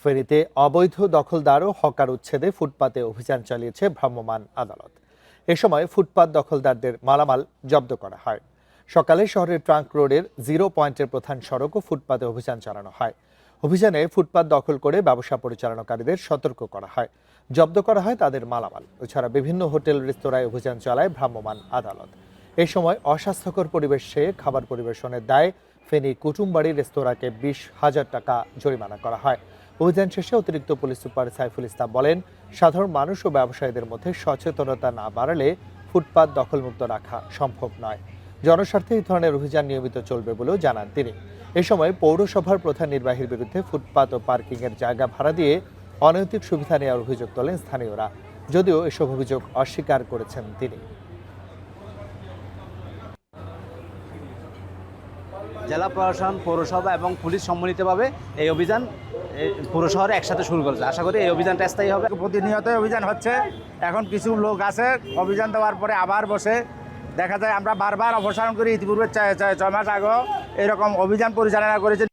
ফেনীতে অবৈধ দখলদার ও হকার উচ্ছেদে ফুটপাতে অভিযান চালিয়েছে ভ্রাম্যমাণ আদালত। এ সময় ফুটপাত দখলদারদের মালামাল জব্দ করা হয়। সকালে শহরের ট্রাঙ্ক রোডের 0 পয়েন্টের প্রধান সড়ক ও ফুটপাতে অভিযান চালানো হয়। অভিযানে ফুটপাত দখল করে ব্যবসা পরিচালনাকারীদের সতর্ক করা হয়, জব্দ করা হয় তাদের মালামাল। এছাড়া বিভিন্ন হোটেল রেস্তোরাঁয় অভিযান চালায় ভ্রাম্যমাণ আদালত। এ সময় অস্বাস্থ্যকর পরিবেশে খাবার পরিবেশনের দায়ে ফেনী কুটুমবাড়ি রেস্তোরাঁকে 20,000 টাকা জরিমানা করা হয়। অভিযান শেষে অতিরিক্ত পুলিশ সুপার সাইফুল ইসলাম বলেন, সাধারণ মানুষ ও ব্যবসায়ীদের মধ্যে সচেতনতা না বাড়ালে ফুটপাত দখলমুক্ত রাখা সম্ভব নয়। জনস্বার্থে এই ধরনের অভিযান নিয়মিত চলবে বলেও জানান তিনি। এ সময় পৌরসভার প্রধান নির্বাহীর বিরুদ্ধে ফুটপাত ও পার্কিংয়ের জায়গা ভাড়া দিয়ে অনৈতিক সুবিধা নেওয়ার অভিযোগ তোলেন স্থানীয়রা, যদিও এসব অভিযোগ অস্বীকার করেছেন তিনি। জেলা প্রশাসন, পৌরসভা এবং পুলিশ সম্মিলিতভাবে এই অভিযান পুরো শহরে একসাথে শুরু করেছে। আশা করি এই অভিযানটা স্থায়ী হবে। প্রতিনিয়ত অভিযান হচ্ছে। এখন কিছু লোক আছে অভিযান দেওয়ার পরে আবার বসে, দেখা যায় আমরা বারবার অপসারণ করি। ইতিপূর্বে 6 মাস আগেও এরকম অভিযান পরিচালনা করেছে।